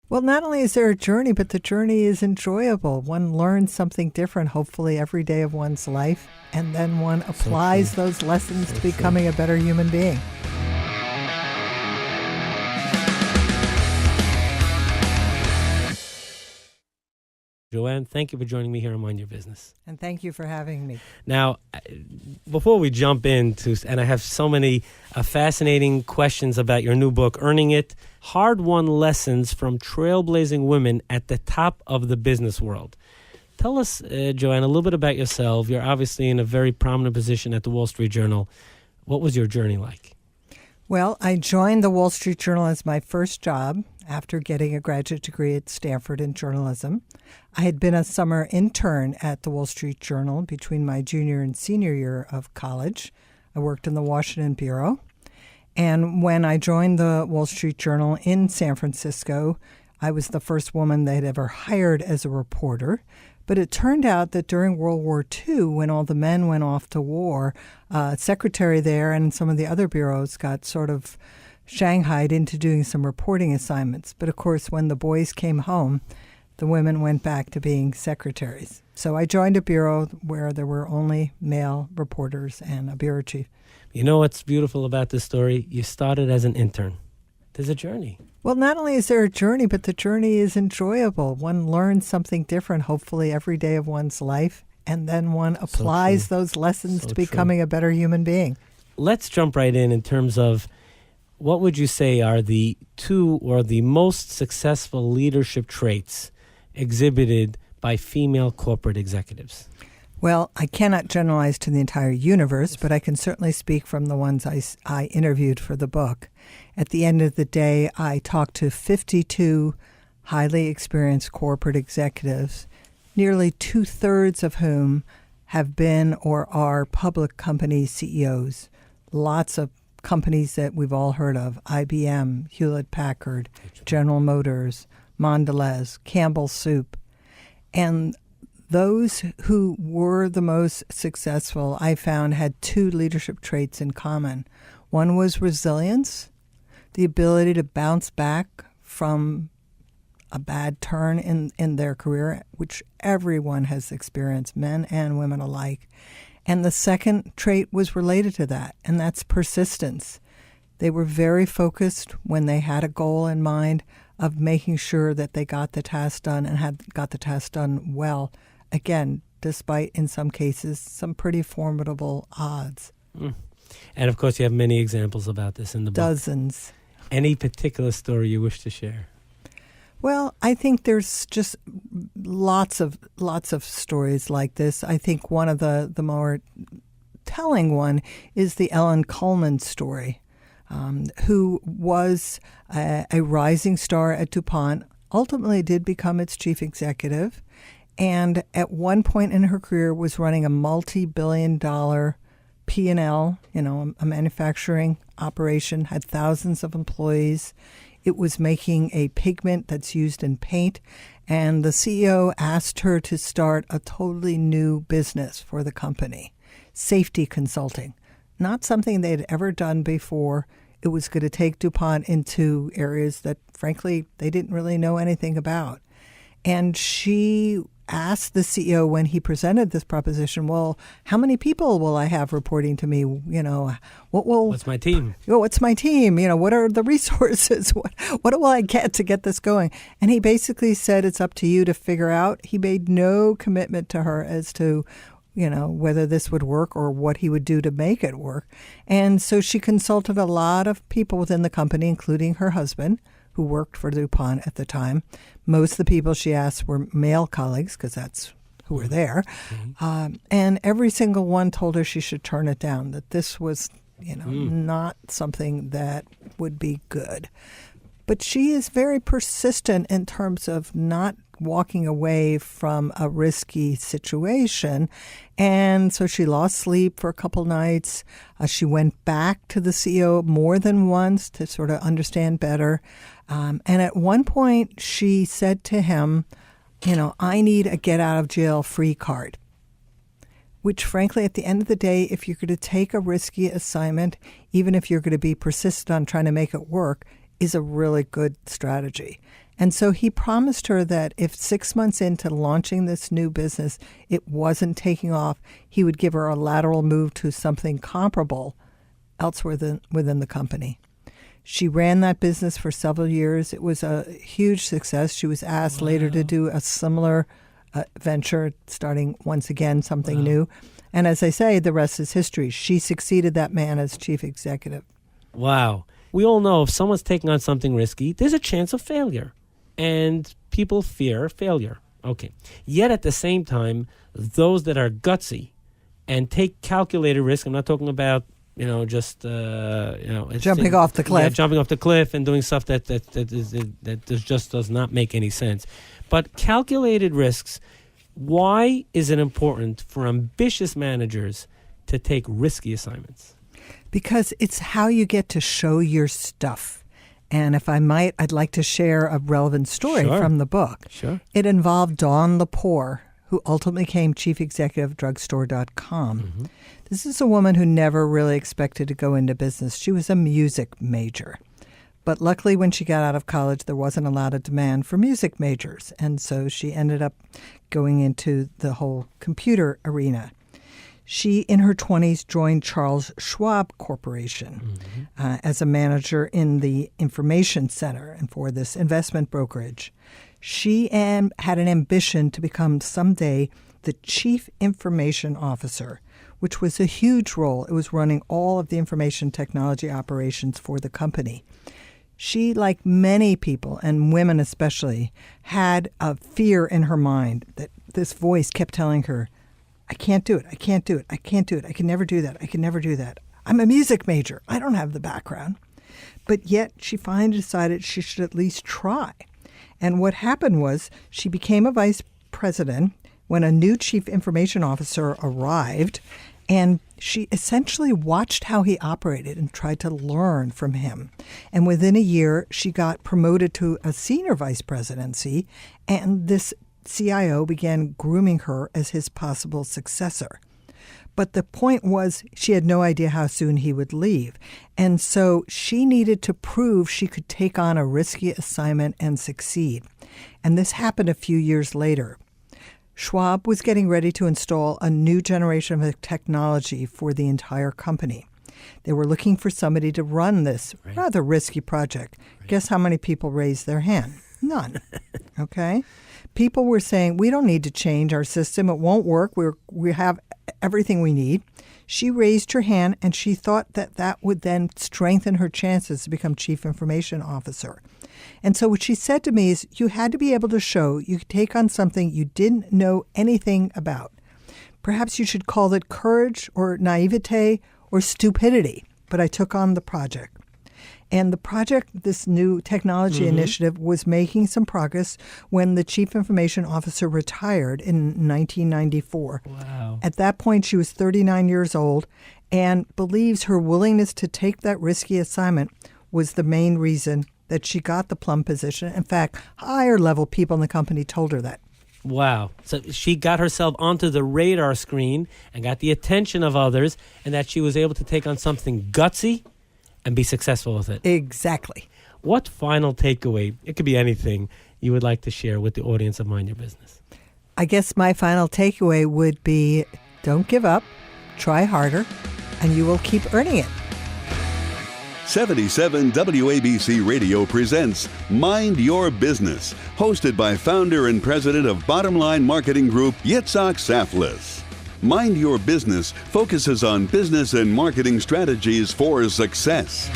Well, not only is there a journey, but the journey is enjoyable. One learns something different, hopefully, every day of one's life, and then one applies those lessons to becoming a better human being. Joann, thank you for joining me here on Mind Your Business. And thank you for having me. Now, before we jump into, and I have so many fascinating questions about your new book, Earning It, Hard-Won Lessons from Trailblazing Women at the Top of the Business World. Tell us, Joann, a little bit about yourself. You're obviously in a very prominent position at the Wall Street Journal. What was your journey like? Well, I joined the Wall Street Journal as my first job after getting a graduate degree at Stanford in journalism. I had been a summer intern at the Wall Street Journal between my junior and senior year of college. I worked in the Washington Bureau. And when I joined the Wall Street Journal in San Francisco, I was the first woman they had ever hired as a reporter. But it turned out that during World War II, when all the men went off to war, secretary there and some of the other bureaus got sort of shanghaied into doing some reporting assignments. But of course, when the boys came home, the women went back to being secretaries. So I joined a bureau where there were only male reporters and a bureau chief. You know what's beautiful about this story? You started as an intern. There's a journey. Well, not only is there a journey, but the journey is enjoyable. One learns something different, hopefully, every day of one's life, and then one applies those lessons to becoming a better human being. Let's jump right in terms of what would you say are the two or the most successful leadership traits exhibited by female corporate executives? Well, I cannot generalize to the entire universe, but I can certainly speak from the ones I interviewed for the book. At the end of the day, I talked to 52 highly experienced corporate executives, nearly 2/3 of whom have been or are public company CEOs. Lots of companies that we've all heard of: IBM, Hewlett-Packard, General Motors, Mondelez, Campbell Soup. And those who were the most successful, I found, had two leadership traits in common. One was resilience, the ability to bounce back from a bad turn in their career, which everyone has experienced, men and women alike. And the second trait was related to that, and that's persistence. They were very focused when they had a goal in mind of making sure that they got the task done and had got the task done well. Again, despite, in some cases, some pretty formidable odds. And, of course, you have many examples about this in the book. Dozens. Any particular story you wish to share? Well, I think there's just lots of stories like this. I think one of the more telling one is the Ellen Kullman story, who was a rising star at DuPont, ultimately did become its chief executive, and at one point in her career was running a multi-billion-dollar P&L, a manufacturing operation, had thousands of employees. It was making a pigment that's used in paint, and the CEO asked her to start a totally new business for the company, safety consulting. Not something they had ever done before. It was going to take DuPont into areas that, frankly, they didn't really know anything about. And she asked the CEO when he presented this proposition, well, how many people will I have reporting to me? What's my team? What's my team? What are the resources? What will I get to get this going? And he basically said, it's up to you to figure out. He made no commitment to her as to, whether this would work or what he would do to make it work. And so she consulted a lot of people within the company, including her husband, who worked for DuPont at the time. Most of the people she asked were male colleagues, because that's who were there. And every single one told her she should turn it down, that this was, not something that would be good. But she is very persistent in terms of not walking away from a risky situation. And so she lost sleep for a couple nights. She went back to the CEO more than once to sort of understand better. And at one point she said to him, I need a get out of jail free card. Which, frankly, at the end of the day, if you're going to take a risky assignment, even if you're going to be persistent on trying to make it work, is a really good strategy. And so he promised her that if 6 months into launching this new business, it wasn't taking off, he would give her a lateral move to something comparable elsewhere within the company. She ran that business for several years. It was a huge success. She was asked later to do a similar venture, starting once again something new. And as I say, the rest is history. She succeeded that man as chief executive. Wow. We all know if someone's taking on something risky, there's a chance of failure. And people fear failure. Okay. Yet at the same time, those that are gutsy and take calculated risk, I'm not talking about, just, jumping off the cliff. Yeah, jumping off the cliff and doing stuff that just does not make any sense. But calculated risks, why is it important for ambitious managers to take risky assignments? Because it's how you get to show your stuff. And if I might, I'd like to share a relevant story from the book. Sure. It involved Dawn Lepore, who ultimately became chief executive of drugstore.com. Mm-hmm. This is a woman who never really expected to go into business. She was a music major. But luckily, when she got out of college, there wasn't a lot of demand for music majors. And so she ended up going into the whole computer arena. She, in her 20s, joined Charles Schwab Corporation as a manager in the information center and for this investment brokerage. She had an ambition to become someday the chief information officer, which was a huge role. It was running all of the information technology operations for the company. She, like many people, and women especially, had a fear in her mind that this voice kept telling her, I can't do it. I can't do it. I can't do it. I can never do that. I can never do that. I'm a music major. I don't have the background. But yet she finally decided she should at least try. And what happened was she became a vice president when a new chief information officer arrived, and she essentially watched how he operated and tried to learn from him. And within a year, she got promoted to a senior vice presidency, and this CIO began grooming her as his possible successor. But the point was she had no idea how soon he would leave. And so she needed to prove she could take on a risky assignment and succeed. And this happened a few years later. Schwab was getting ready to install a new generation of technology for the entire company. They were looking for somebody to run this rather risky project. Guess how many people raised their hand? None. Okay? People were saying, we don't need to change our system. It won't work. We have everything we need. She raised her hand, and she thought that would then strengthen her chances to become chief information officer. And so what she said to me is, you had to be able to show you could take on something you didn't know anything about. Perhaps you should call it courage or naivete or stupidity, but I took on the project. And the project, this new technology initiative, was making some progress when the chief information officer retired in 1994. Wow. At that point, she was 39 years old and believes her willingness to take that risky assignment was the main reason that she got the plum position. In fact, higher level people in the company told her that. Wow. So she got herself onto the radar screen and got the attention of others, and that she was able to take on something gutsy and be successful with it. Exactly. What final takeaway, it could be anything, you would like to share with the audience of Mind Your Business? I guess my final takeaway would be, don't give up, try harder, and you will keep earning it. 77 WABC Radio presents Mind Your Business, hosted by founder and president of Bottom Line Marketing Group, Yitzchok Saftlas. Mind Your Business focuses on business and marketing strategies for success.